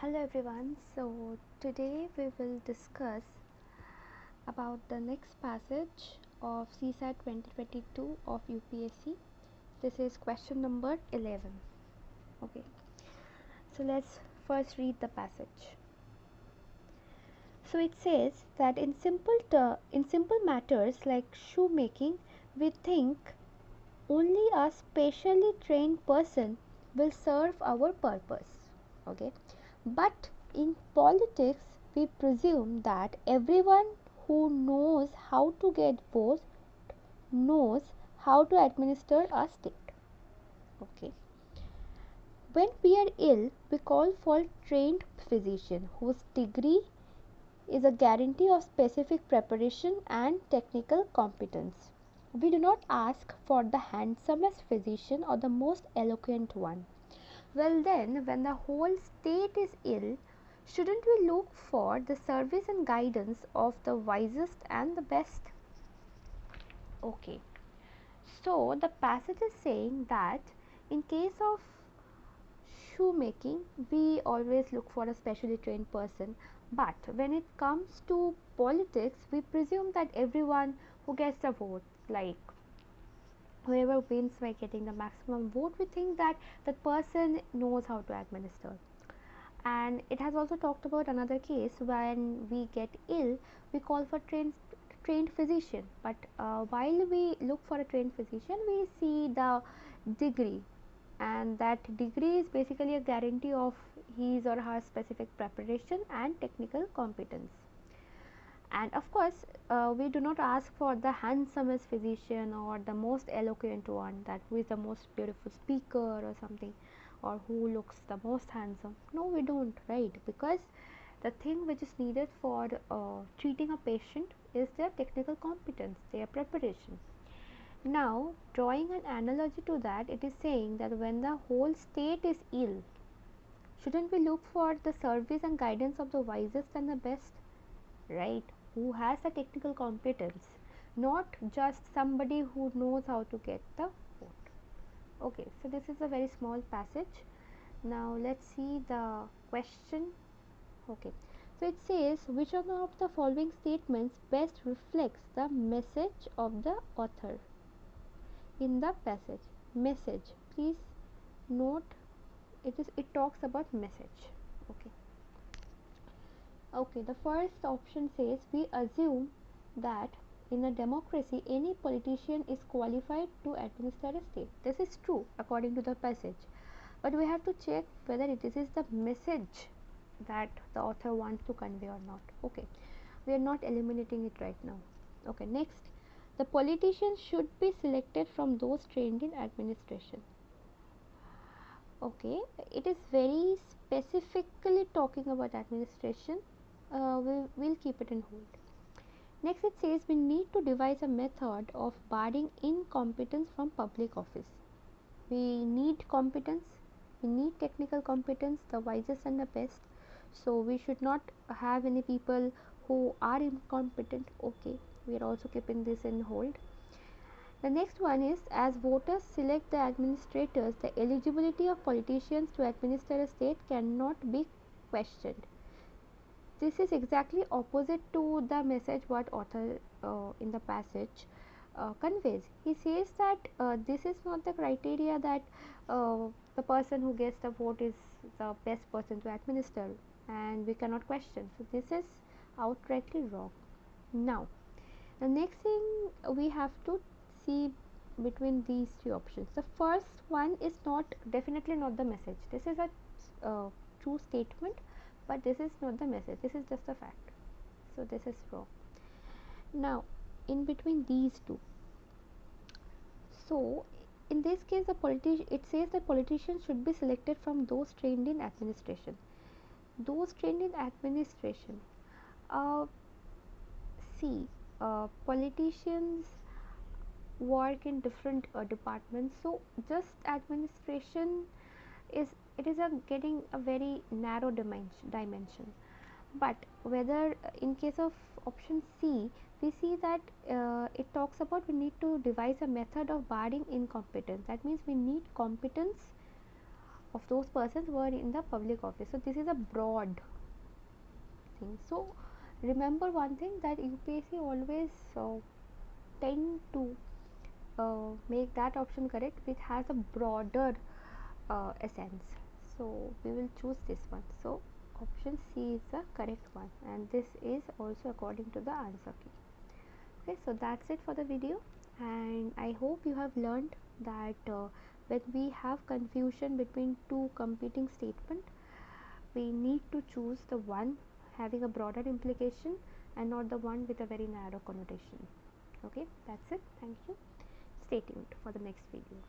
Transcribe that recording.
Hello everyone. So today we will discuss about the next passage of CSAT 2022 of UPSC. This is question number 11. Okay. So let's first read the passage. So it says that in simple matters like shoemaking, we think only a specially trained person will serve our purpose. Okay, but in politics we presume that everyone who knows how to get votes knows how to administer a state. Okay, when we are ill we call for trained physician whose degree is a guarantee of specific preparation and technical competence. We do not ask for the handsomest physician or the most eloquent one. Well, then, when the whole state is ill, shouldn't we look for the service and guidance of the wisest and the best? Okay, so the passage is saying that in case of shoemaking, we always look for a specially trained person, but when it comes to politics, we presume that everyone who gets the vote, like whoever wins by getting the maximum vote, we think that that person knows how to administer. And it has also talked about another case when we get ill we call for trained physician, but while we look for a trained physician we see the degree, and that degree is basically a guarantee of his or her specific preparation and technical competence. And of course we do not ask for the handsomest physician or the most eloquent one, that who is the most beautiful speaker or something, or who looks the most handsome. No, we don't, right? Because the thing which is needed for treating a patient is their technical competence, their preparation. Now drawing an analogy to that, it is saying that when the whole state is ill, shouldn't we look for the service and guidance of the wisest and the best, right? Who has the technical competence, not just somebody who knows how to get the vote. Okay, so this is a very small passage. Now let's see the question. Okay, so it says which one of the following statements best reflects the message of the author in the passage. Message, please note, it talks about message. Okay. Okay, the first option says we assume that in a democracy any politician is qualified to administer a state. This is true according to the passage, but we have to check whether it is the message that the author wants to convey or not. Okay, we are not eliminating it right now. Okay, next, the politicians should be selected from those trained in administration. Okay, it is very specifically talking about administration. We'll keep it in hold. Next, it says we need to devise a method of barring incompetence from public office. We need competence, we need technical competence, the wisest and the best. So we should not have any people who are incompetent. Okay, we are also keeping this in hold. The next one is, as voters select the administrators, the eligibility of politicians to administer a state cannot be questioned. This is exactly opposite to the message what author in the passage conveys. He says that this is not the criteria that the person who gets the vote is the best person to administer, and we cannot question. So this is outrightly wrong. Now the next thing we have to see between these three options. The first one is not, definitely not the message. This is a true statement, but this is not the message. This is just a fact. So this is wrong. Now, in between these two, so in this case, it says that politicians should be selected from those trained in administration. Those trained in administration. Uh, See, politicians work in different departments, so just administration is, it is a getting a very narrow dimension. But whether in case of option C, we see that it talks about we need to devise a method of barring incompetence. That means we need competence of those persons were in the public office. So this is a broad thing. So remember one thing, that UPSC always tend to make that option correct which has a broader essence. So we will choose this one. So option C is the correct one, and this is also according to the answer key. Okay, so that's it for the video, and I hope you have learned that when we have confusion between two competing statements, we need to choose the one having a broader implication and not the one with a very narrow connotation. Okay, that's it. Thank you. Stay tuned for the next video.